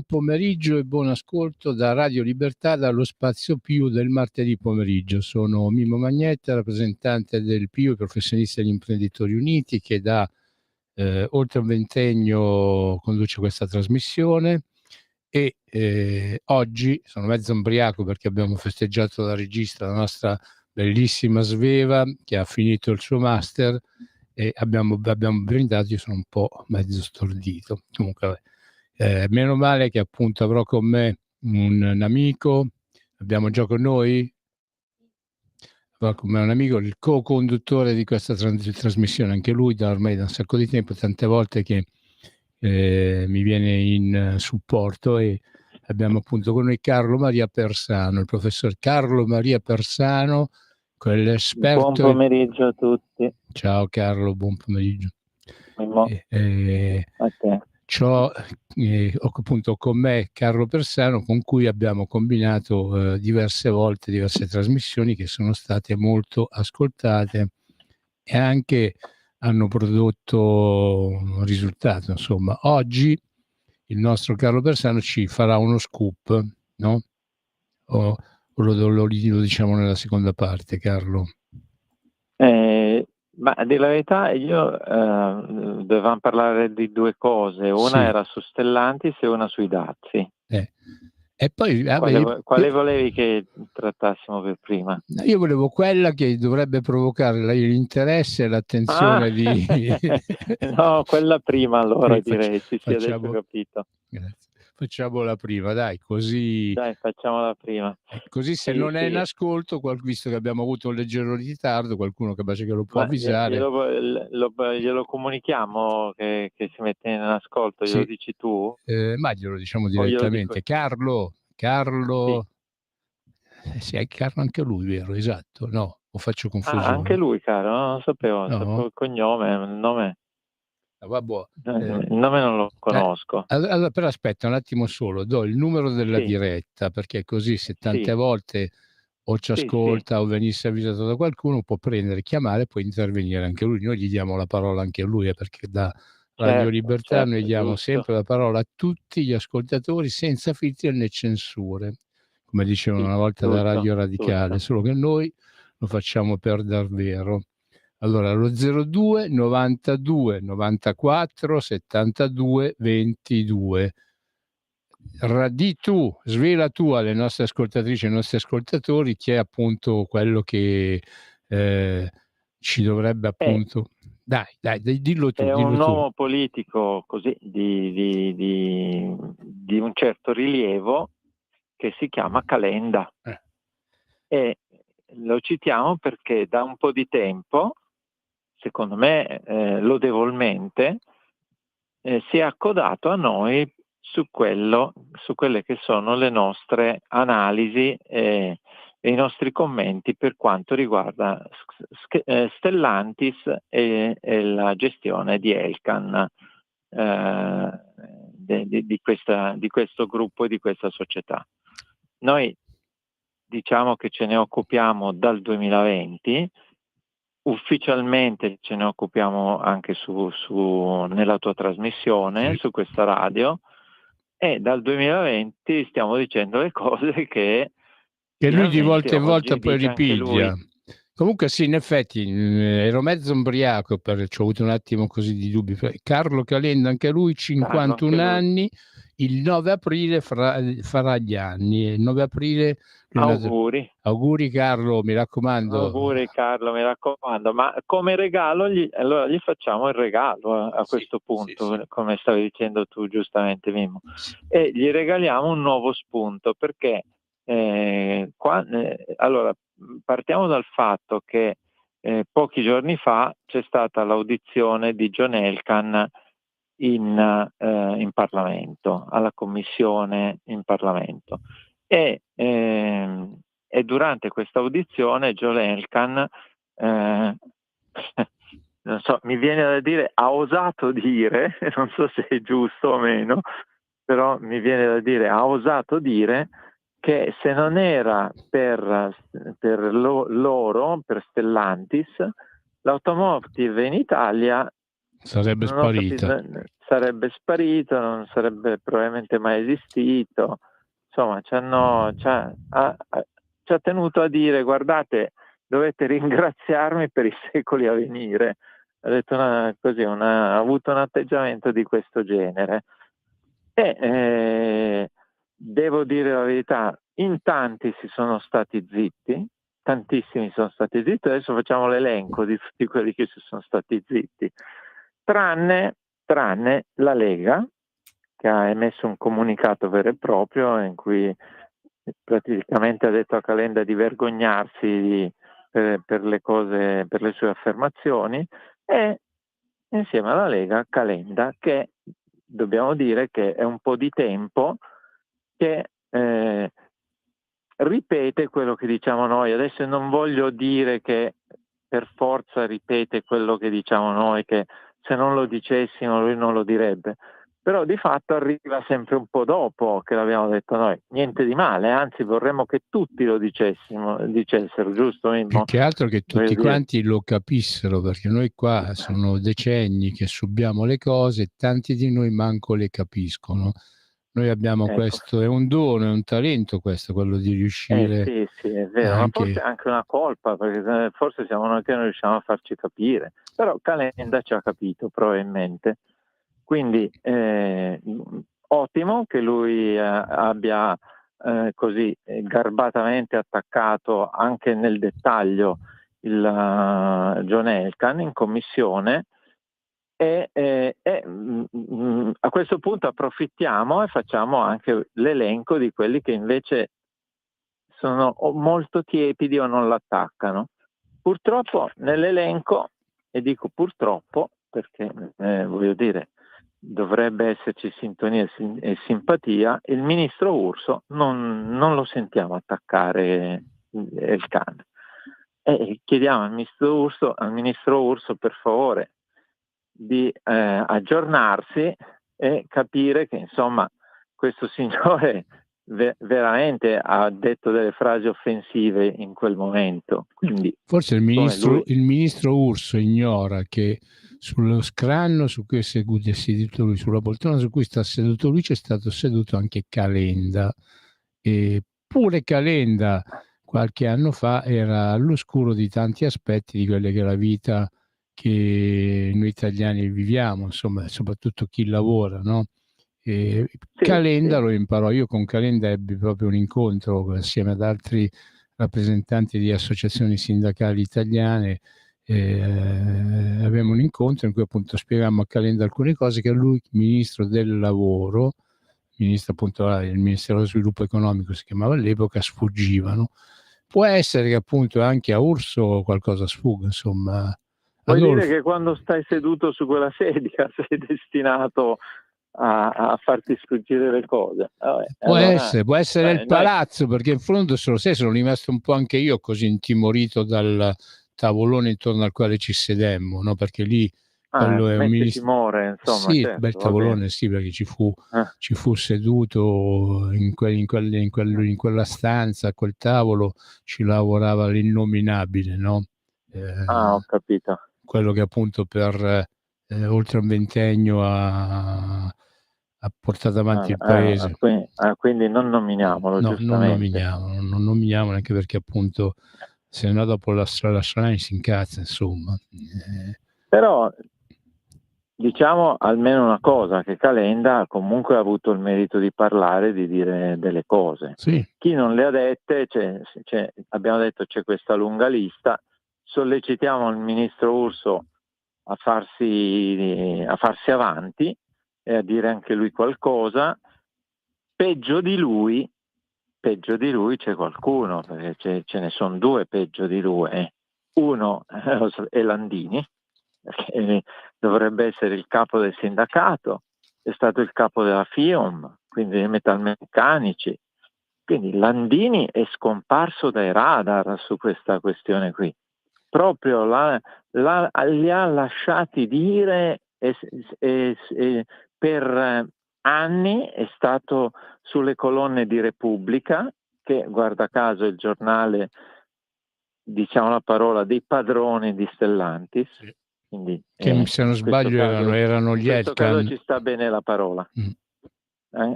pomeriggio e buon ascolto da Radio Libertà, dallo Spazio Più del martedì pomeriggio. Sono Mimmo Magnetta, rappresentante del Più, i professionisti degli imprenditori uniti, che da oltre un ventennio conduce questa trasmissione e oggi sono mezzo ubriaco perché abbiamo festeggiato la regista, la nostra bellissima Sveva, che ha finito il suo master, e abbiamo brindato. Io sono un po' mezzo stordito. Comunque, meno male che appunto avrò con me un amico. Abbiamo già con noi come un amico, il co-conduttore di questa trasmissione, anche lui ormai da un sacco di tempo, tante volte che mi viene in supporto, e abbiamo appunto con noi Carlo Maria Persano, il professor Carlo Maria Persano, quell'esperto. Buon pomeriggio a tutti. Ciao Carlo, buon pomeriggio. A te. Ho appunto con me Carlo Persano, con cui abbiamo combinato diverse volte diverse trasmissioni che sono state molto ascoltate e anche hanno prodotto un risultato. Insomma, oggi il nostro Carlo Persano ci farà uno scoop, no? O lo diciamo nella seconda parte, Carlo? Ma a dire la verità, io dovevamo parlare di due cose, una Sì. era su Stellantis e una sui dazi. E poi quale volevi che trattassimo per prima? Io volevo quella che dovrebbe provocare l'interesse e l'attenzione di no, quella prima, allora direi. Sì, adesso ho capito. Grazie. Facciamo la prima, dai, così. Dai, facciamo la prima. Così se non è in ascolto, visto che abbiamo avuto un leggero ritardo, qualcuno capace che lo può avvisare. Glielo comunichiamo che si mette in ascolto, glielo dici tu? Ma glielo diciamo direttamente. Carlo. Sì, è Carlo anche lui, vero? Esatto, no? O faccio confusione? Anche lui, caro, non lo sapevo, no? sapevo il cognome, il nome. Il nome non lo conosco. Allora, però aspetta un attimo solo, do il numero della diretta, perché così se tante volte o ci ascolta o venisse avvisato da qualcuno, può prendere, chiamare, può intervenire anche lui. Noi gli diamo la parola anche a lui, perché da Radio Libertà noi diamo sempre la parola a tutti gli ascoltatori, senza filtri né censure, come dicevano una volta da Radio Radicale, solo che noi lo facciamo per davvero. Allora, lo 02 92 94 72 22. Svela tu alle nostre ascoltatrici e ai nostri ascoltatori chi è appunto quello che ci dovrebbe appunto. Dai, dillo tu. È un uomo politico così di un certo rilievo che si chiama Calenda. E lo citiamo perché da un po' di tempo, secondo me lodevolmente, si è accodato a noi su quelle che sono le nostre analisi e i nostri commenti per quanto riguarda Stellantis e la gestione di Elkann, di questo gruppo e di questa società. Noi diciamo che ce ne occupiamo dal 2020, ufficialmente ce ne occupiamo anche nella tua trasmissione, su questa radio, e dal 2020 stiamo dicendo le cose che lui di volta in volta poi ripiglia. Comunque sì, in effetti ero mezzo ubriaco, ci ho avuto un attimo così di dubbi. Carlo Calenda, anche lui, 51 anni, il 9 aprile farà gli anni. Il 9 aprile. Auguri Carlo, mi raccomando. Auguri Carlo, mi raccomando. Ma come regalo, allora gli facciamo il regalo a questo punto, come stavi dicendo tu giustamente, Mimmo. E gli regaliamo un nuovo spunto, perché allora partiamo dal fatto che pochi giorni fa c'è stata l'audizione di John Elkann in Parlamento, alla commissione in Parlamento, e durante questa audizione John Elkann non so, mi viene da dire, ha osato dire, non so se è giusto o meno, però mi viene da dire, ha osato dire che se non era per loro, per Stellantis, l'automotive in Italia sarebbe sparita. sarebbe sparito, non sarebbe probabilmente mai esistito. Insomma, ci ha tenuto a dire: guardate, dovete ringraziarmi per i secoli a venire. Ha detto ha avuto un atteggiamento di questo genere. E devo dire la verità, in tanti si sono stati zitti, tantissimi sono stati zitti. Adesso facciamo l'elenco di tutti quelli che si sono stati zitti, tranne la Lega, che ha emesso un comunicato vero e proprio in cui praticamente ha detto a Calenda di vergognarsi per le cose, per le sue affermazioni, e insieme alla Lega Calenda, che dobbiamo dire che è un po' di tempo che ripete quello che diciamo noi. Adesso non voglio dire che per forza ripete quello che diciamo noi, che se non lo dicessimo lui non lo direbbe, però di fatto arriva sempre un po' dopo che l'abbiamo detto noi. Niente di male, anzi vorremmo che tutti lo dicessero, giusto Mimmo? Più che altro che tutti quanti lo capissero, perché noi qua sono decenni che subiamo le cose, tanti di noi manco le capiscono. Noi abbiamo questo, è un dono, è un talento questo, quello di riuscire. Sì, è vero, ma forse è anche una colpa, perché forse siamo noi che non riusciamo a farci capire, però Calenda ci ha capito probabilmente. Quindi ottimo che lui abbia così garbatamente attaccato anche nel dettaglio il John Elkann in commissione. A questo punto approfittiamo e facciamo anche l'elenco di quelli che invece sono molto tiepidi o non l'attaccano. Purtroppo nell'elenco, e dico purtroppo perché voglio dire dovrebbe esserci sintonia e simpatia, il ministro Urso non lo sentiamo attaccare Elkann. E chiediamo al ministro Urso per favore di aggiornarsi e capire che insomma questo signore veramente ha detto delle frasi offensive in quel momento. Quindi forse il ministro Urso ignora che sullo scranno su cui è seduto lui, sulla poltrona su cui sta seduto lui, c'è stato seduto anche Calenda, e pure Calenda qualche anno fa era all'oscuro di tanti aspetti di quella che è la vita che noi italiani viviamo, insomma, soprattutto chi lavora, no? Calenda lo imparò. Io con Calenda ebbi proprio un incontro assieme ad altri rappresentanti di associazioni sindacali italiane. Abbiamo un incontro in cui appunto spiegammo a Calenda alcune cose che a lui, ministro del lavoro, ministro appunto del Ministero dello Sviluppo Economico si chiamava all'epoca, sfuggivano. Può essere che appunto anche a Urso qualcosa sfugga, insomma. Vuoi dire che quando stai seduto su quella sedia sei destinato a farti sfuggire le cose? Può essere il palazzo, perché in fondo sono rimasto un po' anche io così intimorito dal tavolone intorno al quale ci sedemmo, no? Perché lì quello è un ministro. Timore, insomma, sì, certo, bel tavolone, sì, perché ci fu seduto in quella stanza, a quel tavolo ci lavorava l'innominabile, no? Ho capito. Quello che appunto per oltre un ventennio ha portato avanti il paese. Quindi non nominiamolo, no, giustamente. Non nominiamo neanche perché appunto se no dopo la Schlein si incazza, insomma. Però diciamo almeno una cosa, che Calenda comunque ha avuto il merito di parlare, di dire delle cose. Sì. Chi non le ha dette, abbiamo detto c'è questa lunga lista, sollecitiamo il ministro Urso a farsi avanti e a dire anche lui qualcosa. Peggio di lui c'è qualcuno, perché ce ne sono due peggio di lui. Uno è Landini, che dovrebbe essere il capo del sindacato, è stato il capo della FIOM, quindi dei metalmeccanici. Quindi Landini è scomparso dai radar su questa questione qui. Proprio li ha lasciati dire per anni è stato sulle colonne di Repubblica, che guarda caso è il giornale, diciamo la parola, dei padroni di Stellantis. Sì. Quindi, che se non sbaglio erano in gli questo caso Elkann. ci sta bene la parola,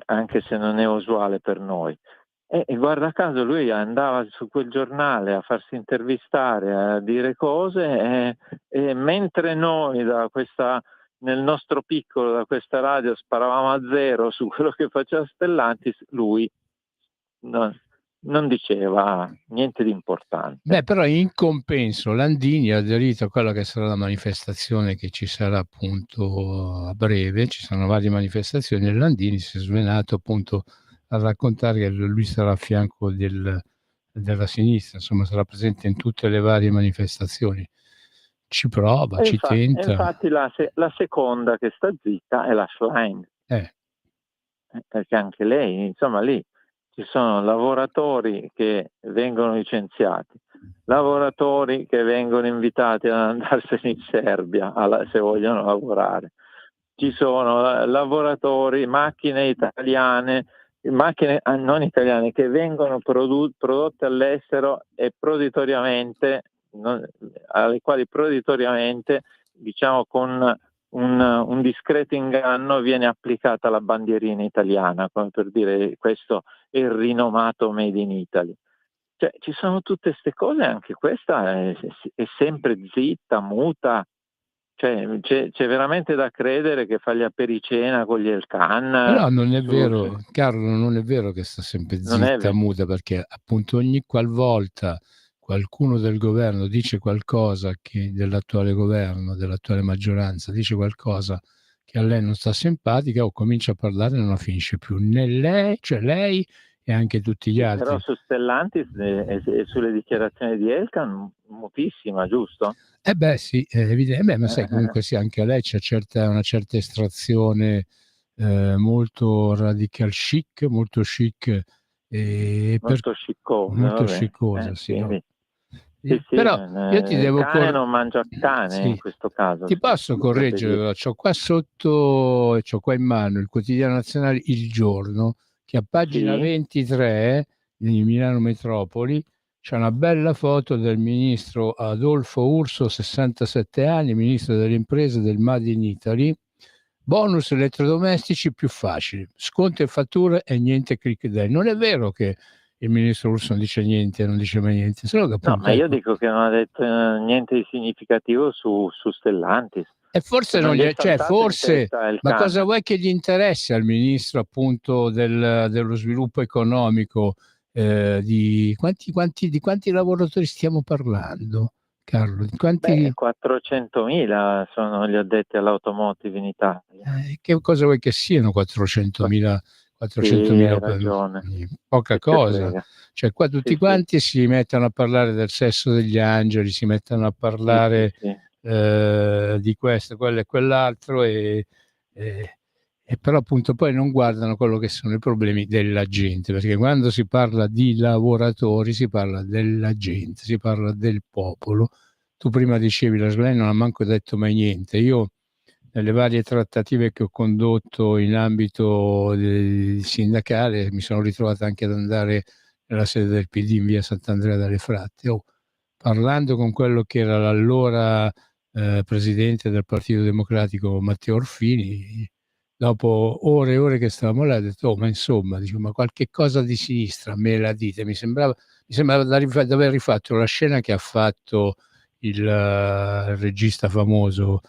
anche se non è usuale per noi. E guarda caso lui andava su quel giornale a farsi intervistare, a dire cose, e mentre noi nel nostro piccolo, da questa radio, sparavamo a zero su quello che faceva Stellantis, lui non diceva niente di importante. Beh, però in compenso Landini ha aderito a quella che sarà la manifestazione che ci sarà appunto a breve, ci saranno varie manifestazioni e Landini si è svenato appunto a raccontare che lui sarà a fianco della sinistra, insomma sarà presente in tutte le varie manifestazioni. Ci prova, ci tenta. Infatti la seconda che sta zitta è la Schlein. Perché anche lei, insomma, lì ci sono lavoratori che vengono licenziati, lavoratori che vengono invitati ad andarsene in Serbia se vogliono lavorare, ci sono lavoratori, macchine italiane, macchine non italiane che vengono prodotte all'estero e alle quali proditoriamente, diciamo con un discreto inganno, viene applicata la bandierina italiana, come per dire questo è il rinomato Made in Italy. Cioè, ci sono tutte queste cose, anche questa è sempre zitta, muta. Cioè, c'è veramente da credere che fa gli apericena con gli Elkann. No, non è vero, Carlo, non è vero che sta sempre zitta, muta, perché appunto ogni qualvolta qualcuno del governo dice qualcosa dell'attuale governo, dell'attuale maggioranza, dice qualcosa che a lei non sta simpatica o comincia a parlare e non la finisce più, né lei, cioè lei e anche tutti gli altri. Però su Stellantis e sulle dichiarazioni di Elkann mutissima, giusto? Beh sì, è evidente, ma sai comunque sì, anche a lei c'è una certa estrazione molto radical chic, molto chic, Molto sciccosa, molto vabbè. sciccosa, sì, no? Sì, Però io ti devo cane non mangia cane sì, in questo caso. ti posso correggere, c'ho qua sotto, c'ho qua in mano il quotidiano nazionale Il Giorno, che a pagina 23 di Milano Metropoli c'è una bella foto del ministro Adolfo Urso, 67 anni, ministro delle imprese del Made in Italy. Bonus elettrodomestici più facili, sconto e fatture e niente click day. Non è vero che il ministro Urso non dice niente, non dice mai niente, solo che appunto, no, ma io dico che non ha detto niente di significativo su Stellantis. E forse non gli, cioè forse, ma cosa vuoi che gli interessi al ministro appunto dello sviluppo economico? Di quanti lavoratori stiamo parlando, Carlo? Di quanti... 400.000 sono gli addetti all'automotive in Italia. Che cosa vuoi che siano 400.000? 400.000 poca cosa. Cioè qua tutti quanti si mettono a parlare del sesso degli angeli, si mettono a parlare di questo, quello e quell'altro e però appunto poi non guardano quello che sono i problemi della gente, perché quando si parla di lavoratori si parla della gente, si parla del popolo. Tu prima dicevi la Schlein non ha manco detto mai niente. Io nelle varie trattative che ho condotto in ambito sindacale mi sono ritrovato anche ad andare nella sede del PD in via Sant'Andrea dalle Fratte, parlando con quello che era l'allora presidente del Partito Democratico Matteo Orfini. Dopo ore e ore che stavamo là, ho detto, ma insomma, dico, ma qualche cosa di sinistra me la dite? Mi sembrava di aver rifatto la scena che ha fatto il regista famoso,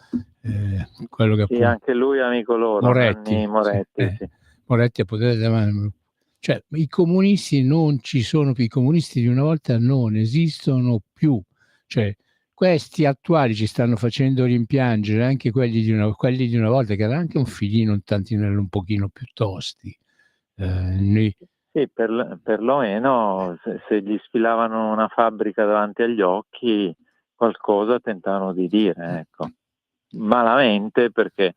quello che appunto, anche lui amico loro, Moretti, Moretti. Moretti a potere della mano. Cioè, i comunisti non ci sono più, i comunisti di una volta non esistono più. Cioè, questi attuali ci stanno facendo rimpiangere anche quelli di una volta, che erano anche un filino, un tantinello, un pochino più tosti. Sì, perlomeno se gli sfilavano una fabbrica davanti agli occhi, qualcosa tentavano di dire, ecco. Malamente, perché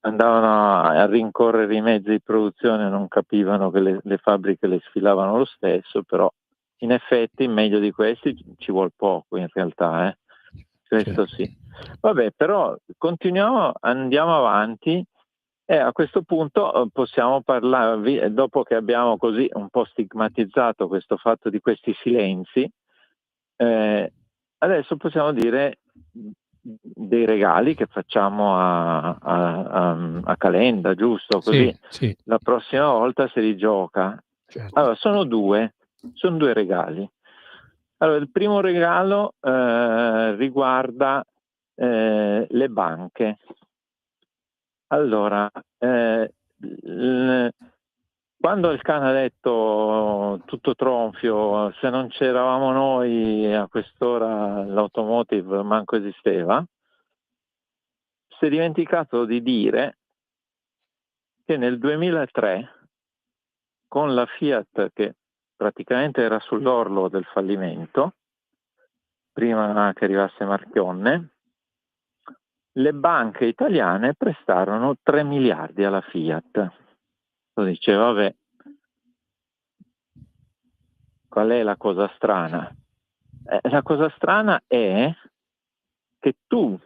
andavano a rincorrere i mezzi di produzione, non capivano che le fabbriche le sfilavano lo stesso, però in effetti meglio di questi ci vuol poco in realtà, questo sì. Vabbè, però andiamo avanti e a questo punto possiamo parlare, dopo che abbiamo così un po' stigmatizzato questo fatto di questi silenzi, adesso possiamo dire dei regali che facciamo a Calenda, giusto? Così sì. La prossima volta se li gioca. Certo. Allora, sono due regali. Allora, il primo regalo riguarda le banche. Allora, quando il cane ha detto tutto tronfio, se non c'eravamo noi a quest'ora l'automotive manco esisteva, si è dimenticato di dire che nel 2003, con la Fiat che praticamente era sull'orlo del fallimento, prima che arrivasse Marchionne, le banche italiane prestarono 3 miliardi alla Fiat. Lo dice, vabbè, qual è la cosa strana? La cosa strana è che tu,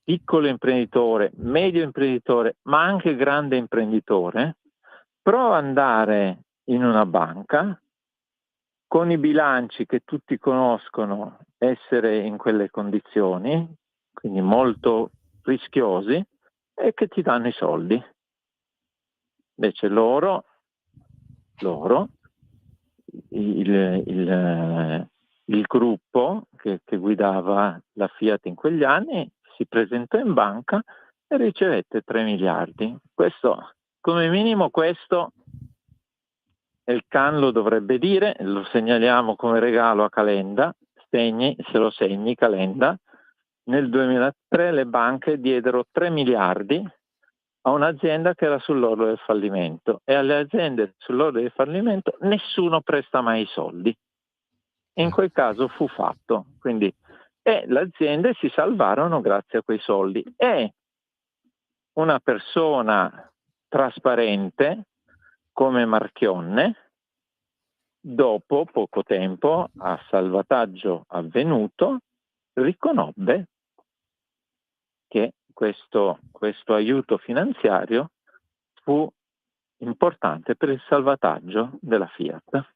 piccolo imprenditore, medio imprenditore, ma anche grande imprenditore, prova ad andare in una banca con i bilanci che tutti conoscono essere in quelle condizioni, quindi molto rischiosi, e che ti danno i soldi. Invece loro il gruppo che guidava la Fiat in quegli anni si presentò in banca e ricevette 3 miliardi. Questo, come minimo, questo il CAN lo dovrebbe dire, lo segnaliamo come regalo a Calenda, se lo segni Calenda. Nel 2003 le banche diedero 3 miliardi a un'azienda che era sull'orlo del fallimento, e alle aziende sull'orlo del fallimento nessuno presta mai i soldi. In quel caso fu fatto, quindi le aziende si salvarono grazie a quei soldi, e una persona trasparente come Marchionne, dopo poco tempo, a salvataggio avvenuto, riconobbe che questo aiuto finanziario fu importante per il salvataggio della Fiat.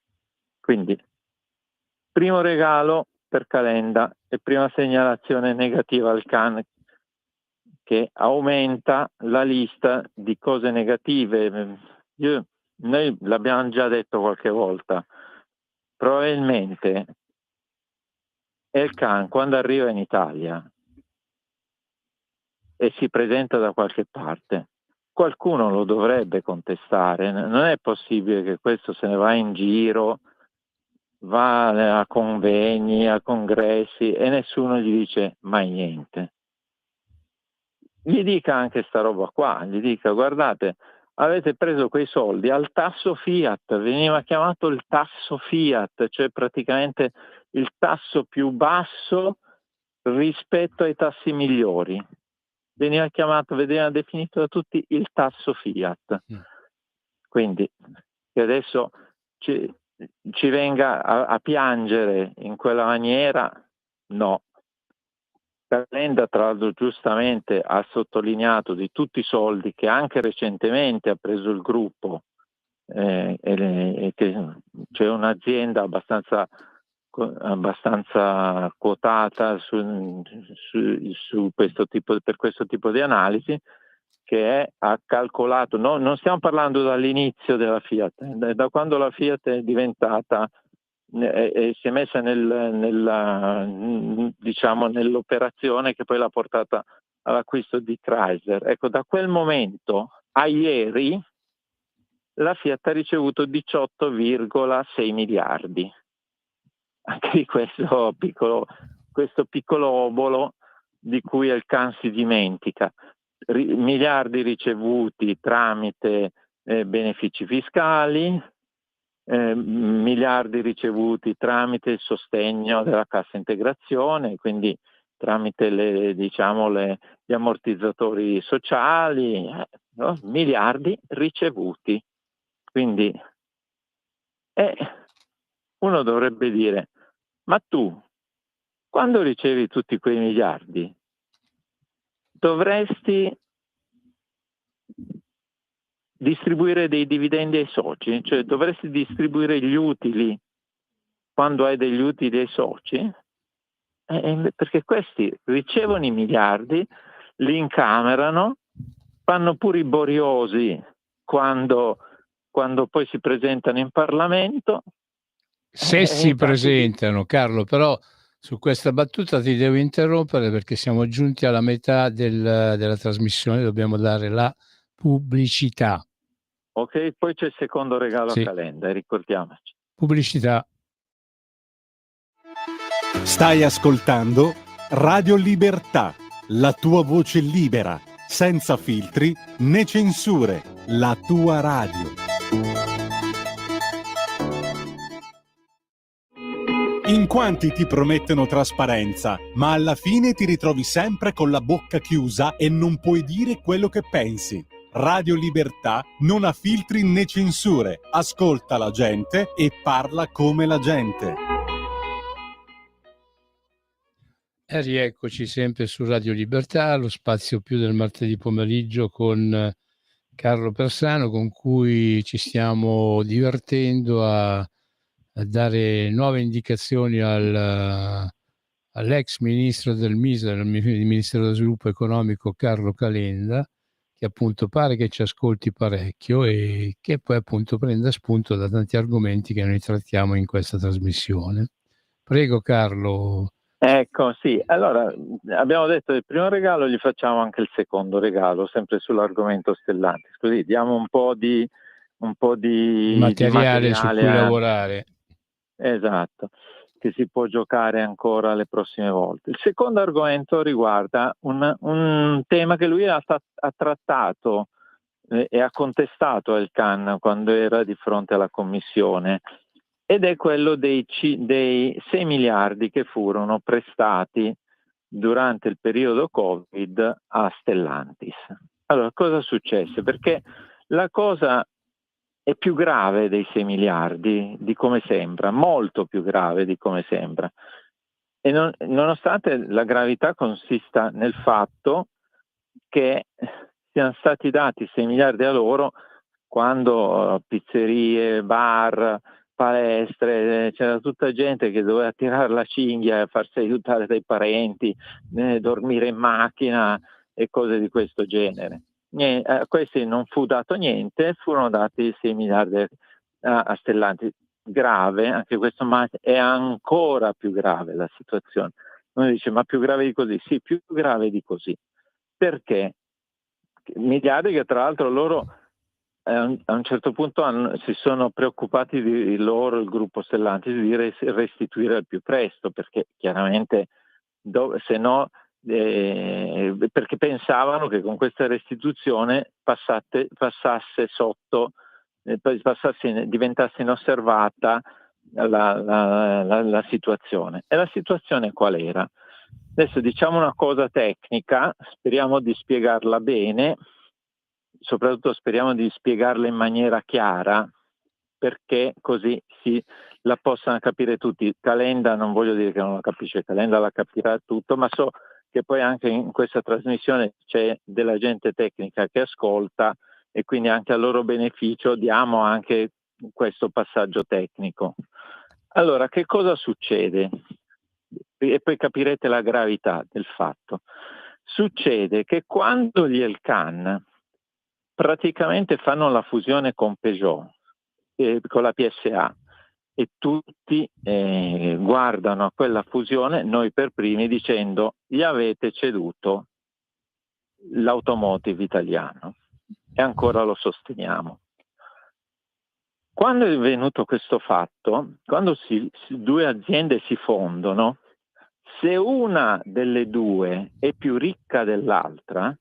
Quindi, primo regalo per Calenda e prima segnalazione negativa al CAN, che aumenta la lista di cose negative. Noi l'abbiamo già detto qualche volta, probabilmente il CAN, quando arriva in Italia e si presenta da qualche parte, qualcuno lo dovrebbe contestare. Non è possibile che questo se ne va in giro, va a convegni, a congressi e nessuno gli dice mai niente. Gli dica anche sta roba qua, gli dica: guardate, avete preso quei soldi al tasso Fiat, veniva chiamato il tasso Fiat, cioè praticamente il tasso più basso rispetto ai tassi migliori. Veniva definito da tutti il tasso Fiat. Quindi che adesso ci venga a piangere in quella maniera, no. Calenda, tra l'altro, giustamente ha sottolineato di tutti i soldi che anche recentemente ha preso il gruppo, e che c'è un'azienda abbastanza quotata per questo tipo di analisi, che ha calcolato, non stiamo parlando dall'inizio della Fiat, da quando la Fiat è diventata e si è messa nell'operazione che poi l'ha portata all'acquisto di Chrysler. Ecco, da quel momento a ieri la Fiat ha ricevuto 18,6 miliardi. Anche di questo piccolo obolo di cui il CAN si dimentica. Miliardi ricevuti tramite benefici fiscali, miliardi ricevuti tramite il sostegno della cassa integrazione, quindi tramite gli ammortizzatori sociali, no? Miliardi ricevuti. Quindi uno dovrebbe dire: ma tu, quando ricevi tutti quei miliardi, dovresti distribuire dei dividendi ai soci, cioè dovresti distribuire gli utili quando hai degli utili ai soci, perché questi ricevono i miliardi, li incamerano, fanno pure i boriosi quando poi si presentano in Parlamento. Se si presentano, Carlo, però su questa battuta ti devo interrompere perché siamo giunti alla metà della trasmissione, dobbiamo dare la pubblicità. Ok, poi c'è il secondo regalo Sì. a Calenda, ricordiamoci. Pubblicità. Stai ascoltando Radio Libertà, la tua voce libera, senza filtri né censure, la tua radio. In quanti ti promettono trasparenza, ma alla fine ti ritrovi sempre con la bocca chiusa e non puoi dire quello che pensi. Radio Libertà non ha filtri né censure, ascolta la gente e parla come la gente. E rieccoci sempre su Radio Libertà, lo spazio più del martedì pomeriggio con Carlo Persano, con cui ci stiamo divertendo a dare nuove indicazioni all'ex ministro del MISE, del Ministero dello Sviluppo Economico, Carlo Calenda, che appunto pare che ci ascolti parecchio e che poi appunto prenda spunto da tanti argomenti che noi trattiamo in questa trasmissione. Prego Carlo. Ecco, sì, allora abbiamo detto il primo regalo, gli facciamo anche il secondo regalo, sempre sull'argomento Stellantis, così diamo un po' di materiale su cui lavorare. Esatto, che si può giocare ancora le prossime volte. Il secondo argomento riguarda un tema che lui ha trattato e ha contestato al CAN quando era di fronte alla Commissione, ed è quello dei 6 miliardi che furono prestati durante il periodo Covid a Stellantis. Allora, cosa successe? Perché la cosa è più grave dei 6 miliardi di come sembra, molto più grave di come sembra. E nonostante la gravità consista nel fatto che siano stati dati 6 miliardi a loro quando pizzerie, bar, palestre, c'era tutta gente che doveva tirare la cinghia e farsi aiutare dai parenti, dormire in macchina e cose di questo genere. A questi non fu dato niente, furono dati 6 miliardi a Stellantis. Grave, anche questo, ma è ancora più grave la situazione. Uno dice, ma più grave di così? Sì, più grave di così. Perché? Miliardi che tra l'altro loro a un certo punto si sono preoccupati di loro, il gruppo Stellantis, di restituire al più presto, perché chiaramente se no, perché pensavano che con questa restituzione diventasse inosservata la situazione. E la situazione qual era? Adesso diciamo una cosa tecnica, speriamo di spiegarla bene, soprattutto speriamo di spiegarla in maniera chiara, perché così la possano capire tutti. Calenda, non voglio dire che non la capisce, Calenda la capirà tutto, ma so che poi anche in questa trasmissione c'è della gente tecnica che ascolta e quindi anche a loro beneficio diamo anche questo passaggio tecnico. Allora, che cosa succede? E poi capirete la gravità del fatto. Succede che quando gli Elkann praticamente fanno la fusione con Peugeot, con la PSA, e tutti guardano a quella fusione, noi per primi, dicendo gli avete ceduto l'automotive italiano, e ancora lo sosteniamo. Quando è venuto questo fatto, quando due aziende si fondono, se una delle due è più ricca dell'altra,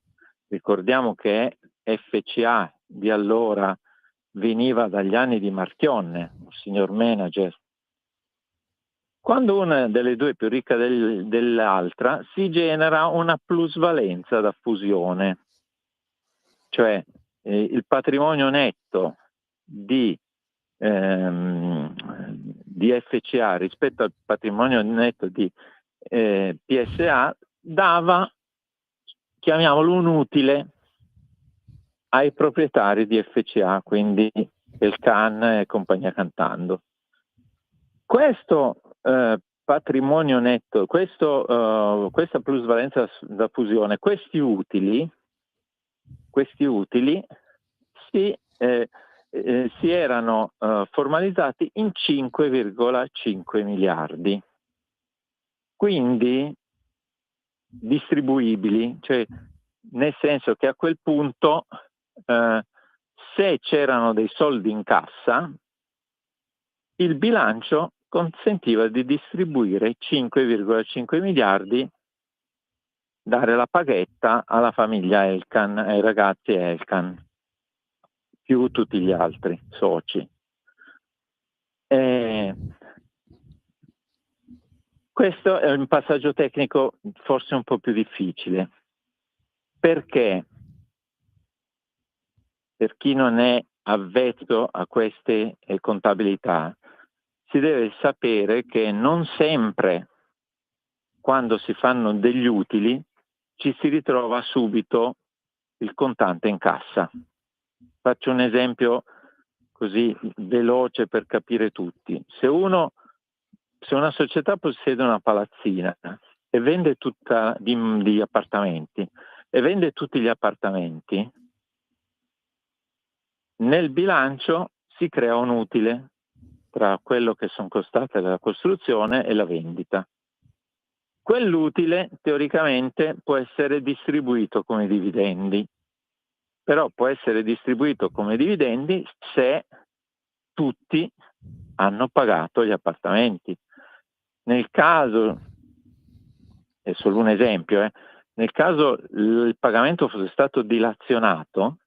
ricordiamo che FCA di allora veniva dagli anni di Marchionne, un signor manager. Quando una delle due è più ricca dell'altra, si genera una plusvalenza da fusione, cioè il patrimonio netto di FCA rispetto al patrimonio netto di PSA dava, chiamiamolo, un utile ai proprietari di FCA, quindi Elkann e compagnia cantando. Questo patrimonio netto, questa plusvalenza da fusione, questi utili si erano formalizzati in 5,5 miliardi, quindi distribuibili, cioè nel senso che a quel punto se c'erano dei soldi in cassa, il bilancio consentiva di distribuire 5,5 miliardi, dare la paghetta alla famiglia Elkann, ai ragazzi Elkann, più tutti gli altri soci. Questo è un passaggio tecnico forse un po' più difficile, perché per chi non è avvezzo a queste contabilità, si deve sapere che non sempre, quando si fanno degli utili, ci si ritrova subito il contante in cassa. Faccio un esempio così veloce per capire tutti. Se una società possiede una palazzina e vende tutta di appartamenti e vende tutti gli appartamenti, nel bilancio si crea un utile tra quello che sono costate la costruzione e la vendita. Quell'utile teoricamente può essere distribuito come dividendi, però può essere distribuito come dividendi se tutti hanno pagato gli appartamenti. Nel caso, è solo un esempio, nel caso il pagamento fosse stato dilazionato,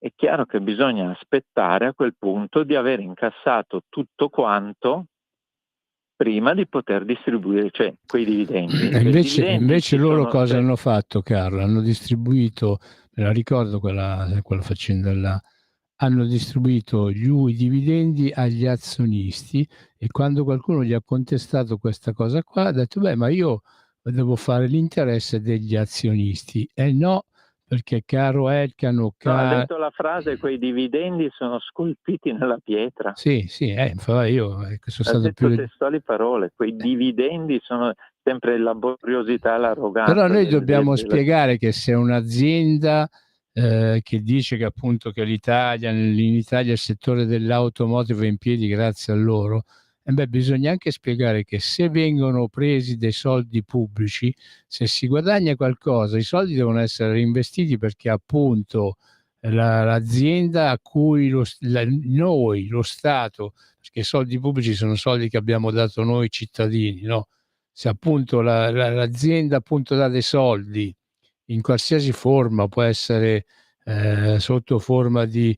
è chiaro che bisogna aspettare a quel punto di aver incassato tutto quanto prima di poter distribuire, cioè quei dividendi. Invece loro cosa hanno fatto, Carlo? Hanno distribuito, me la ricordo quella faccenda là, hanno distribuito i dividendi agli azionisti, e quando qualcuno gli ha contestato questa cosa qua, ha detto beh, ma io devo fare l'interesse degli azionisti. E no, perché caro Elkann, ha detto la frase, quei dividendi sono scolpiti nella pietra. Sì, io sono stato detto più testuali parole, quei dividendi sono sempre la laboriosità, l'arroganza. Però noi dobbiamo spiegare che se un'azienda che dice che appunto che in Italia il settore dell'automotive è in piedi grazie a loro, bisogna anche spiegare che se vengono presi dei soldi pubblici, se si guadagna qualcosa, i soldi devono essere reinvestiti, perché appunto l'azienda a cui noi, lo Stato, perché i soldi pubblici sono soldi che abbiamo dato noi cittadini, no? Se appunto l'azienda appunto dà dei soldi in qualsiasi forma, può essere sotto forma di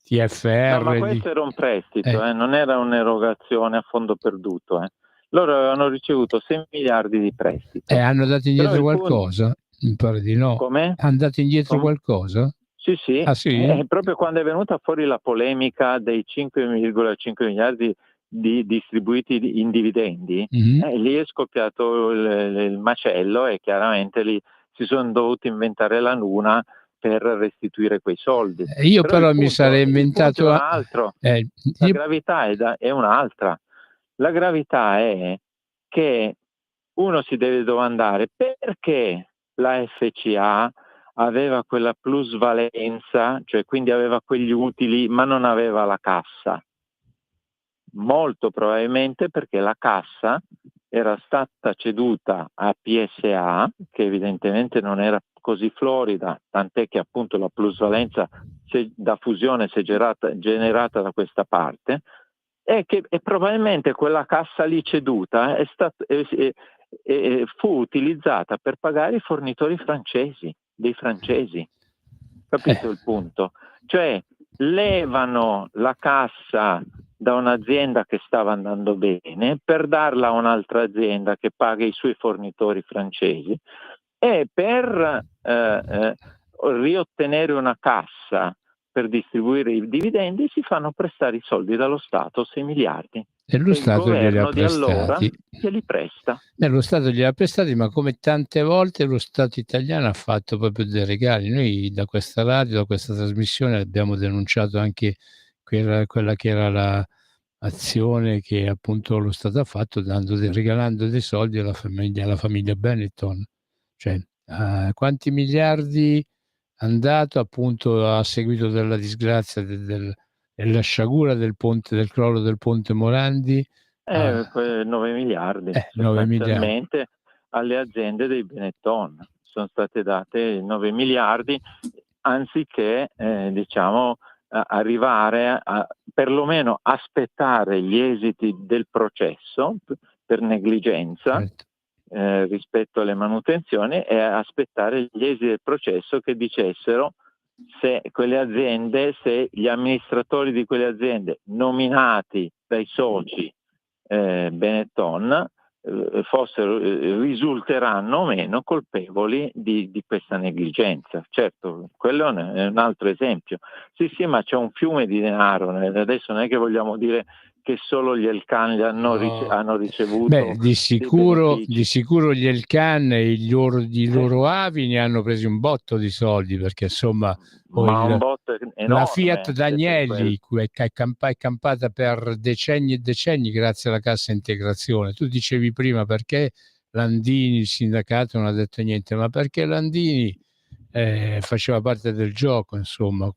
TFR. No, ma questo era un prestito, non era un'erogazione a fondo perduto. Loro avevano ricevuto 6 miliardi di prestito. Hanno dato indietro qualcosa? Mi pare di no. Come? Hanno dato indietro qualcosa? Sì. Ah, sì? Proprio quando è venuta fuori la polemica dei 5,5 miliardi distribuiti in dividendi, lì è scoppiato il macello, e chiaramente lì si sono dovuti inventare la luna per restituire quei soldi. Io però mi sarei inventato un altro. La gravità è un'altra. La gravità è che uno si deve domandare perché la FCA aveva quella plusvalenza, cioè quindi aveva quegli utili ma non aveva la cassa. Molto probabilmente perché la cassa era stata ceduta a PSA, che evidentemente non era così florida, tant'è che appunto la plusvalenza da fusione si è generata da questa parte, e probabilmente quella cassa lì ceduta fu utilizzata per pagare i fornitori dei francesi. Capito il punto? Cioè levano la cassa da un'azienda che stava andando bene per darla a un'altra azienda che paga i suoi fornitori francesi, e per riottenere una cassa per distribuire i dividendi si fanno prestare i soldi dallo Stato, 6 miliardi. E lo Stato glieli ha prestati. Glieli presta. Lo Stato glieli ha prestati, ma come tante volte lo Stato italiano ha fatto proprio dei regali. Noi da questa radio, da questa trasmissione abbiamo denunciato anche quella che era azione che appunto lo Stato ha fatto regalando dei soldi alla famiglia Benetton. Cioè, quanti miliardi han dato appunto a seguito della disgrazia della sciagura del crollo del ponte Morandi? 9 miliardi 9 miliardi. sostanzialmente alle aziende dei Benetton. Sono state date 9 miliardi anziché arrivare a perlomeno aspettare gli esiti del processo per negligenza, Certo. rispetto alle manutenzioni, e aspettare gli esiti del processo che dicessero se quelle aziende, se gli amministratori di quelle aziende nominati dai soci Benetton risulteranno o meno colpevoli di questa negligenza. Certo, quello è un altro esempio. Sì, ma c'è un fiume di denaro, adesso non è che vogliamo dire che solo gli Elkann hanno ricevuto. Beh, di sicuro gli Elkann e i loro avi ne hanno presi un botto di soldi, perché insomma un botto enorme, la Fiat d'Agnelli è campata per decenni e decenni grazie alla cassa integrazione. Tu dicevi prima perché Landini, il sindacato, non ha detto niente, ma perché Landini faceva parte del gioco, insomma,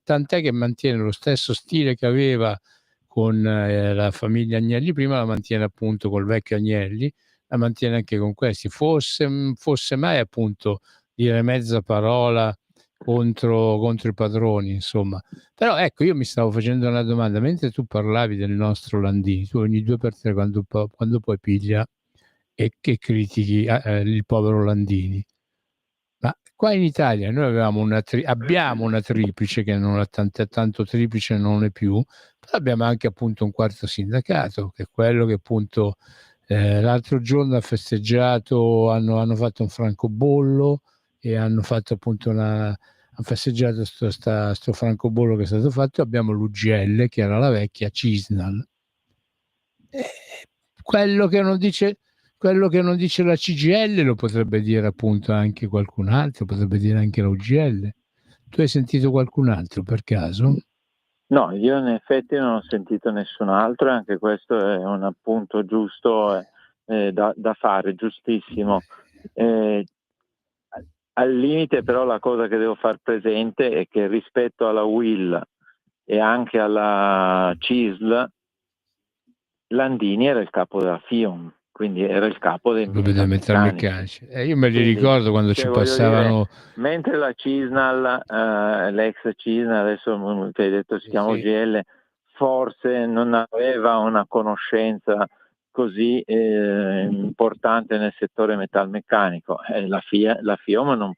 tant'è che mantiene lo stesso stile che aveva con la famiglia Agnelli prima, la mantiene appunto col vecchio Agnelli, la mantiene anche con questi. Fosse mai appunto dire mezza parola contro i padroni, insomma. Però ecco, io mi stavo facendo una domanda, mentre tu parlavi del nostro Landini, tu ogni 2x3 quando poi piglia e che critichi il povero Landini. Ma qua in Italia noi abbiamo una triplice, che non ha tanto triplice, non è più, però abbiamo anche appunto un quarto sindacato, che è quello che appunto l'altro giorno ha festeggiato, hanno fatto un francobollo e hanno fatto appunto hanno festeggiato sto francobollo che è stato fatto. Abbiamo l'UGL, che era la vecchia Cisnal. Quello che non dice la CGIL lo potrebbe dire appunto anche qualcun altro, potrebbe dire anche la UGL. Tu hai sentito qualcun altro per caso? No, io in effetti non ho sentito nessun altro, e anche questo è un appunto giusto da fare, giustissimo. Al limite però la cosa che devo far presente è che rispetto alla UIL e anche alla CISL, Landini era il capo della FIOM, quindi era il capo dei metalmeccanici. Io me li ricordo quando ci passavano. Mentre la Cisnal, l'ex Cisnal, adesso che hai detto si chiama UGL, forse non aveva una conoscenza così importante nel settore metalmeccanico. La FIOM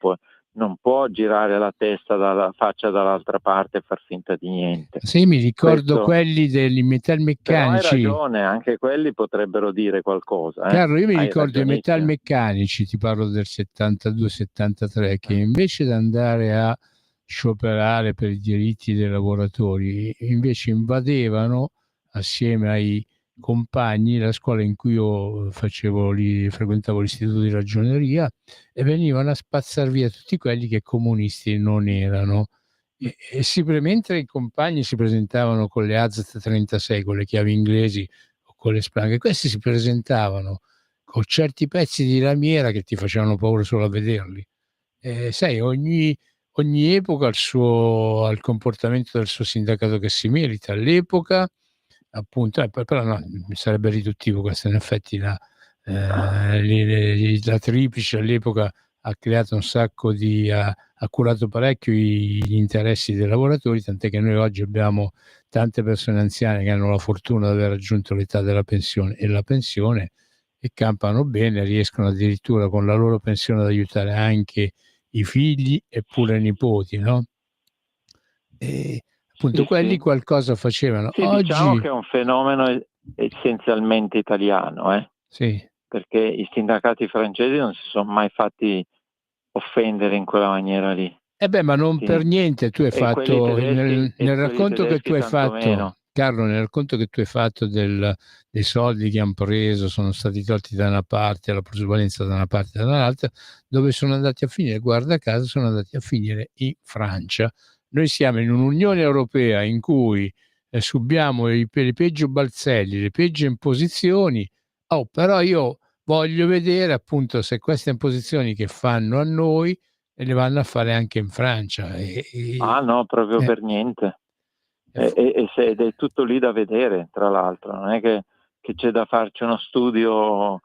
non può girare la testa dalla faccia dall'altra parte e far finta di niente. Sì, mi ricordo quelli dei metalmeccanici. Però hai ragione, anche quelli potrebbero dire qualcosa. Carlo, io mi ricordo i metalmeccanici, ti parlo del 72-73, che invece di andare a scioperare per i diritti dei lavoratori, invece invadevano assieme ai compagni la scuola in cui io frequentavo l'istituto di ragioneria, e venivano a spazzar via tutti quelli che comunisti non erano. Mentre i compagni si presentavano con le AZ 36, con le chiavi inglesi o con le spranghe, questi si presentavano con certi pezzi di lamiera che ti facevano paura solo a vederli. Sai, ogni epoca al comportamento del suo sindacato che si merita. All'epoca appunto, però no, mi sarebbe riduttivo questo, in effetti la triplice all'epoca ha creato un sacco ha curato parecchio gli interessi dei lavoratori, tant'è che noi oggi abbiamo tante persone anziane che hanno la fortuna di aver raggiunto l'età della pensione e la pensione, e campano bene, riescono addirittura con la loro pensione ad aiutare anche i figli e pure i nipoti, no? E appunto quelli qualcosa facevano. Oggi diciamo che è un fenomeno essenzialmente italiano, Sì. Perché i sindacati francesi non si sono mai fatti offendere in quella maniera lì. Ma non per niente tu hai fatto nel racconto che tu hai fatto, Carlo, nel racconto che tu hai fatto dei soldi che hanno preso, sono stati tolti da una parte, la plusvalenza da una parte e dall'altra, dove sono andati a finire? Guarda caso sono andati a finire in Francia. Noi siamo in un'Unione Europea in cui subiamo le peggio balzelli, le peggio imposizioni. Però io voglio vedere appunto se queste imposizioni che fanno a noi le vanno a fare anche in Francia. No, proprio eh, per niente. eh, Ed è tutto lì da vedere, tra l'altro, non è che c'è da farci uno studio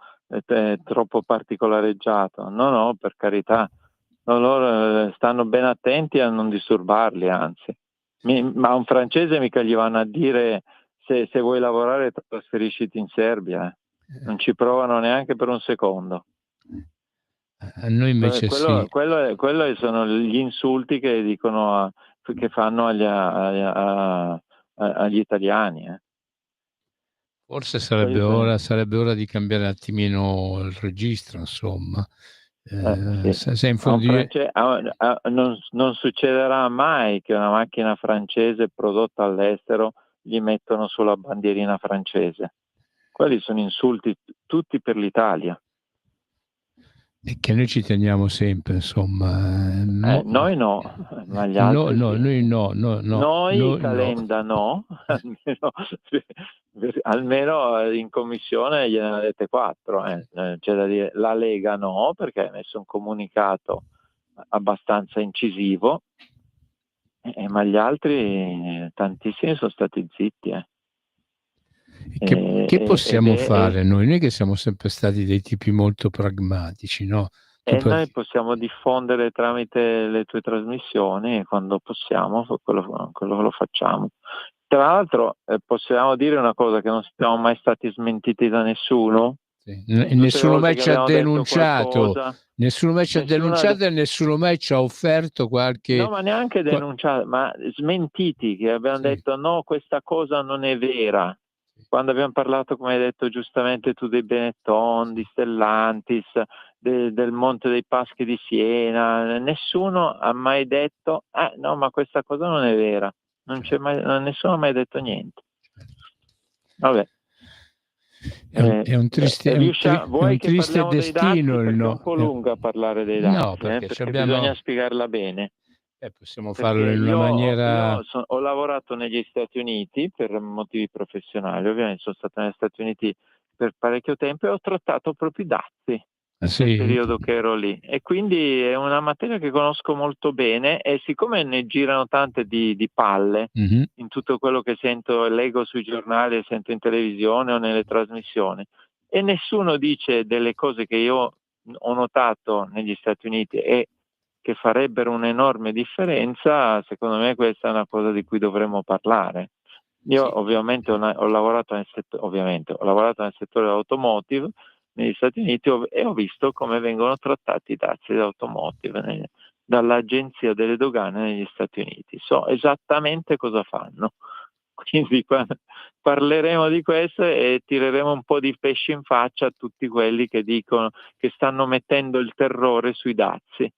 troppo particolareggiato. No, per carità. No, loro stanno ben attenti a non disturbarli, anzi. Ma a un francese mica gli vanno a dire se vuoi lavorare trasferisciti in Serbia. Non ci provano neanche per un secondo. A noi invece sì. Quello sono gli insulti che dicono che fanno agli italiani. Forse sarebbe ora di cambiare un attimino il registro, insomma. Sì. Se in fondo non succederà mai che una macchina francese prodotta all'estero gli mettono sulla bandierina francese. Quelli sono insulti tutti per l'Italia. E che noi ci teniamo sempre, insomma. Noi no, ma gli altri sì. Noi no. Noi Calenda no, almeno in commissione gliene avete 4. C'è da dire, la Lega no, perché ha messo un comunicato abbastanza incisivo, ma gli altri tantissimi sono stati zitti. Che possiamo fare noi? Noi che siamo sempre stati dei tipi molto pragmatici, no? Noi possiamo diffondere tramite le tue trasmissioni, quando possiamo, quello lo facciamo. Tra l'altro possiamo dire una cosa, che non siamo mai stati smentiti da nessuno. Sì. Nessuno mai ci ha denunciato, nessuno mai ci ha denunciato e nessuno mai ci ha offerto qualche... No, ma neanche denunciato, ma smentiti, che abbiamo detto no, questa cosa non è vera. Quando abbiamo parlato, come hai detto giustamente tu, dei Benetton, di Stellantis, del Monte dei Paschi di Siena, nessuno ha mai detto no, ma questa cosa non è vera. Nessuno ha mai detto niente. Vabbè. È un triste destino, è un po' lunga a parlare dei dazi, no, perché bisogna spiegarla bene. Possiamo farlo in una maniera... Io ho lavorato negli Stati Uniti per motivi professionali, ovviamente sono stato negli Stati Uniti per parecchio tempo e ho trattato proprio i dazi nel periodo che ero lì, e quindi è una materia che conosco molto bene, e siccome ne girano tante di palle in tutto quello che sento e leggo sui giornali, sento in televisione o nelle trasmissioni, e nessuno dice delle cose che io ho notato negli Stati Uniti e che farebbero un'enorme differenza, secondo me questa è una cosa di cui dovremmo parlare. Io ovviamente ho lavorato nel settore dell'automotive negli Stati Uniti e ho visto come vengono trattati i dazi dell'automotive dall'Agenzia delle Dogane negli Stati Uniti. So esattamente cosa fanno. Quindi parleremo di questo e tireremo un po' di pesci in faccia a tutti quelli che dicono che stanno mettendo il terrore sui dazi.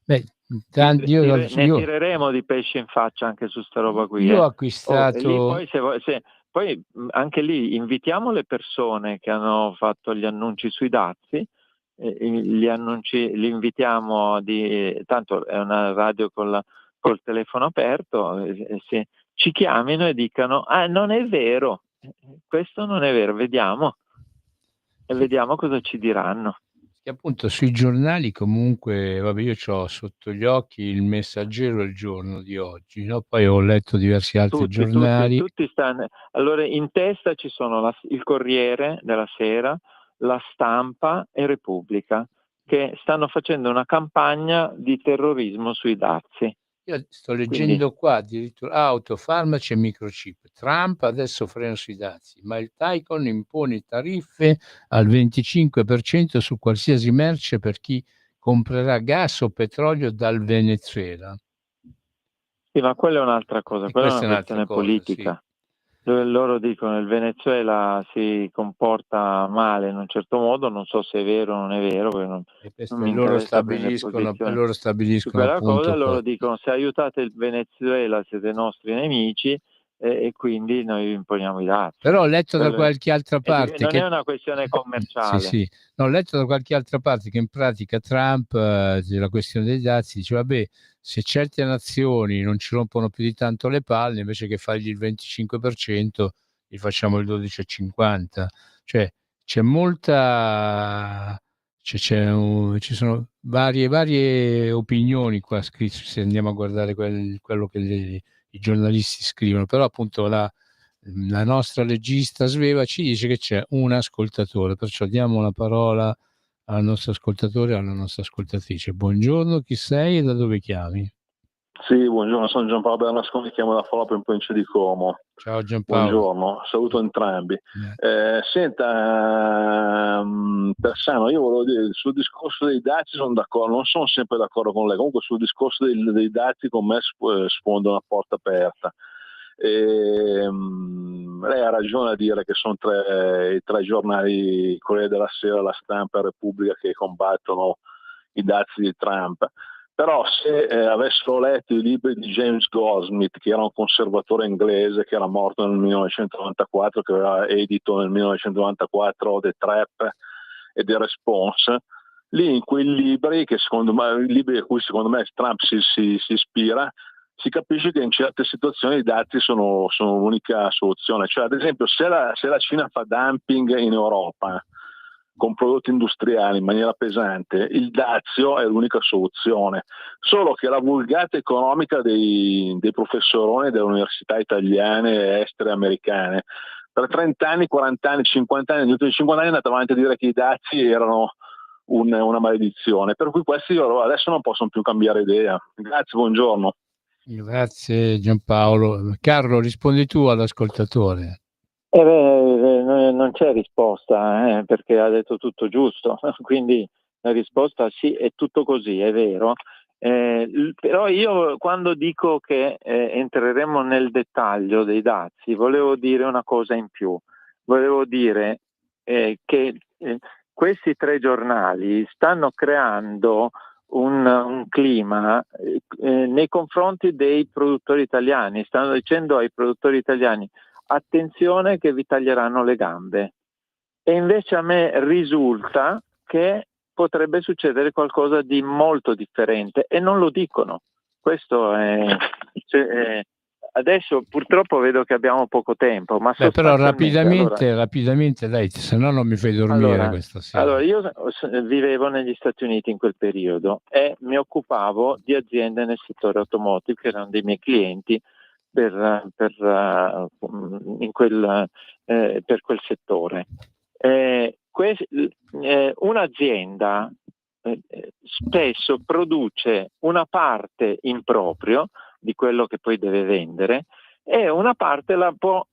Ne tireremo di pesci in faccia anche su sta roba qui. Io ho acquistato... Poi anche lì invitiamo le persone che hanno fatto gli annunci sui dazi, li invitiamo tanto è una radio col telefono aperto, ci chiamino e dicano non è vero, questo non è vero, vediamo cosa ci diranno. Che appunto sui giornali comunque, vabbè, io c'ho sotto gli occhi il Messaggero e il Giorno di oggi, no? Poi ho letto diversi altri giornali. Tutti stanno. Allora in testa ci sono il Corriere della Sera, La Stampa e Repubblica, che stanno facendo una campagna di terrorismo sui dazi. Io sto leggendo qua addirittura auto, farmaci e microchip. Trump adesso frena sui dazi, ma il Tycoon impone tariffe al 25% su qualsiasi merce per chi comprerà gas o petrolio dal Venezuela. Sì, ma quella è un'altra cosa, quella è una questione politica. Sì. Loro dicono che il Venezuela si comporta male in un certo modo, non so se è vero o non è vero, non loro stabiliscono quella cosa. Loro dicono se aiutate il Venezuela siete nostri nemici, e quindi noi imponiamo i dazi. Però ho letto da qualche altra parte non è una questione commerciale. Sì. No, ho letto da qualche altra parte che in pratica Trump, la questione dei dazi, dice vabbè, se certe nazioni non ci rompono più di tanto le palle, invece che fargli il 25%, gli facciamo il 12,50. Cioè c'è molta... ci sono varie opinioni qua scritte, se andiamo a guardare quello che i giornalisti scrivono, però appunto la nostra regista Sveva ci dice che c'è un ascoltatore, perciò diamo la parola al nostro ascoltatore e alla nostra ascoltatrice. Buongiorno, chi sei e da dove chiami? Sì, buongiorno, sono Giampaolo Bernasconi, chiamo da Folapro in provincia di Como. Ciao Giampaolo. Buongiorno, saluto entrambi. Senta, Persano, io volevo dire, sul discorso dei dazi sono d'accordo, non sono sempre d'accordo con lei, comunque sul discorso dei dazi con me sfondo una porta aperta. Lei ha ragione a dire che sono i tre giornali, Corriere della Sera, La Stampa e Repubblica, che combattono i dazi di Trump. Però se avessero letto i libri di James Goldsmith, che era un conservatore inglese che era morto nel 1994, che aveva edito nel 1994 The Trap e The Response, lì in quei libri, i libri a cui secondo me Trump si ispira, si capisce che in certe situazioni i dazi sono l'unica soluzione. Cioè, ad esempio, se la Cina fa dumping in Europa con prodotti industriali in maniera pesante, il dazio è l'unica soluzione. Solo che la vulgata economica dei professoroni delle università italiane, estere, americane, per 30 anni, 40 anni, 50 anni, negli ultimi 50 anni è andato avanti a dire che i dazi erano una maledizione, per cui questi adesso non possono più cambiare idea. Grazie, buongiorno. Grazie Giampaolo. Carlo, rispondi tu all'ascoltatore. Non c'è risposta, perché ha detto tutto giusto, quindi la risposta sì, è tutto così, è vero. Però io quando dico che entreremo nel dettaglio dei dazi, volevo dire una cosa in più. Volevo dire che questi tre giornali stanno creando un clima nei confronti dei produttori italiani, stanno dicendo ai produttori italiani: attenzione che vi taglieranno le gambe. E invece a me risulta che potrebbe succedere qualcosa di molto differente e non lo dicono. Questo adesso purtroppo vedo che abbiamo poco tempo, ma però rapidamente dai, se no non mi fai dormire questa sera. Allora, io vivevo negli Stati Uniti in quel periodo e mi occupavo di aziende nel settore automotive che erano dei miei clienti per quel settore. Un'azienda spesso produce una parte in proprio di quello che poi deve vendere e una parte la può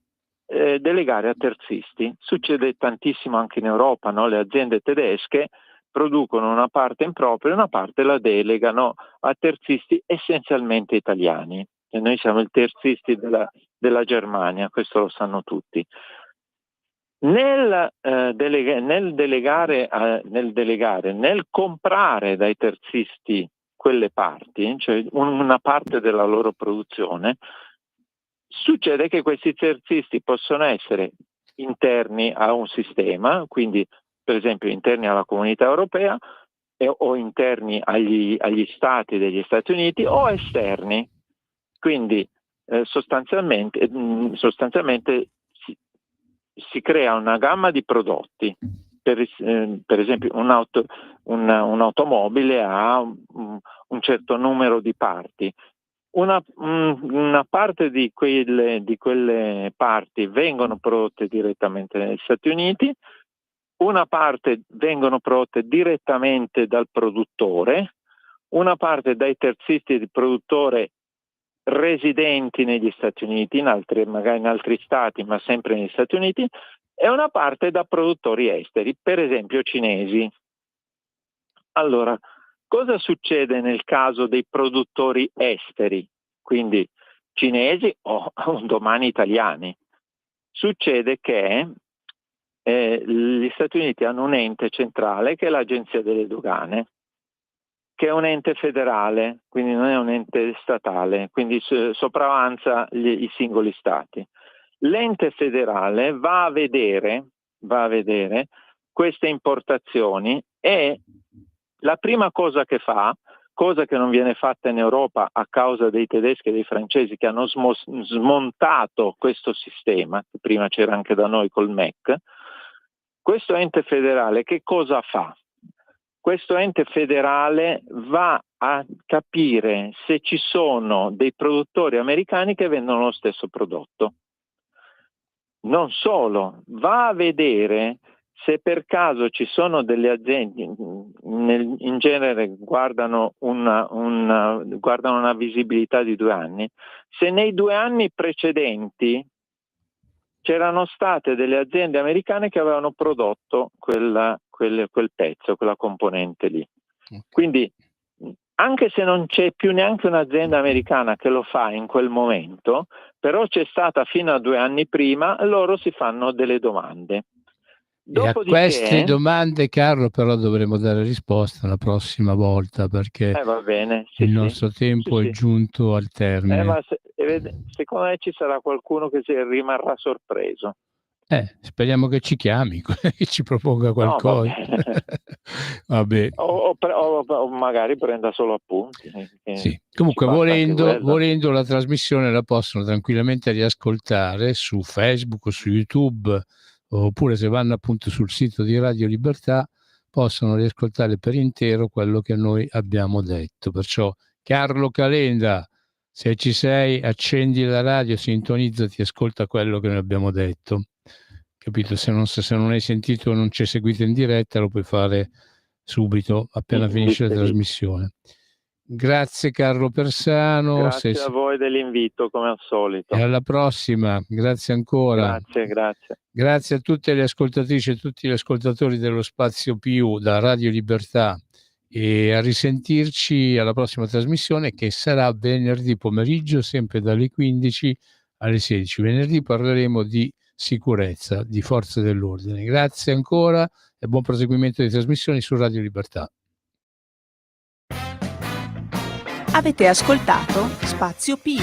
delegare a terzisti. Succede tantissimo anche in Europa, no? Le aziende tedesche producono una parte in proprio e una parte la delegano a terzisti essenzialmente italiani. E noi siamo i terzisti della Germania, questo lo sanno tutti. Nel comprare dai terzisti quelle parti, cioè una parte della loro produzione, succede che questi terzisti possono essere interni a un sistema, quindi per esempio interni alla Comunità Europea o interni agli Stati degli Stati Uniti o esterni. Quindi sostanzialmente si crea una gamma di prodotti. Per esempio un'automobile ha un certo numero di parti. Una parte di quelle parti vengono prodotte direttamente negli Stati Uniti, una parte vengono prodotte direttamente dal produttore, una parte dai terzisti di produttore residenti negli Stati Uniti, magari in altri stati, ma sempre negli Stati Uniti, e una parte da produttori esteri, per esempio cinesi. Allora, cosa succede nel caso dei produttori esteri, quindi cinesi o domani italiani? Succede che gli Stati Uniti hanno un ente centrale che è l'Agenzia delle Dogane che è un ente federale, quindi non è un ente statale, quindi sopravanza i singoli stati. L'ente federale va a vedere queste importazioni e la prima cosa che fa, cosa che non viene fatta in Europa a causa dei tedeschi e dei francesi che hanno smontato questo sistema, che prima c'era anche da noi col MEC, questo ente federale che cosa fa? Questo ente federale va a capire se ci sono dei produttori americani che vendono lo stesso prodotto. Non solo, va a vedere se per caso ci sono delle aziende, in genere guardano una visibilità di 2 anni, se nei 2 anni precedenti c'erano state delle aziende americane che avevano prodotto quel pezzo, quella componente lì. Quindi anche se non c'è più neanche un'azienda americana che lo fa in quel momento, però c'è stata fino a 2 anni prima, loro si fanno delle domande. E a queste domande, Carlo, però dovremo dare risposta la prossima volta, perché va bene, il nostro tempo è giunto al termine. Ma secondo me ci sarà qualcuno che rimarrà sorpreso. Speriamo che ci chiami, che ci proponga qualcosa. No, vabbè. O magari prenda solo appunti. Sì. Comunque, volendo la trasmissione la possono tranquillamente riascoltare su Facebook o su YouTube, oppure se vanno appunto sul sito di Radio Libertà possono riascoltare per intero quello che noi abbiamo detto. Perciò, Carlo Calenda, se ci sei, accendi la radio, sintonizzati, ascolta quello che noi abbiamo detto. Capito? Se non hai sentito o non ci hai seguito in diretta, lo puoi fare subito, appena finisce la trasmissione. Grazie Carlo Persano. Grazie a voi dell'invito, come al solito. E alla prossima, grazie ancora. Grazie. Grazie a tutte le ascoltatrici e tutti gli ascoltatori dello Spazio Più da Radio Libertà, e a risentirci alla prossima trasmissione, che sarà venerdì pomeriggio, sempre dalle 15 alle 16. Venerdì parleremo di sicurezza, di forze dell'ordine. Grazie ancora e buon proseguimento di trasmissioni su Radio Libertà. Avete ascoltato Spazio Più.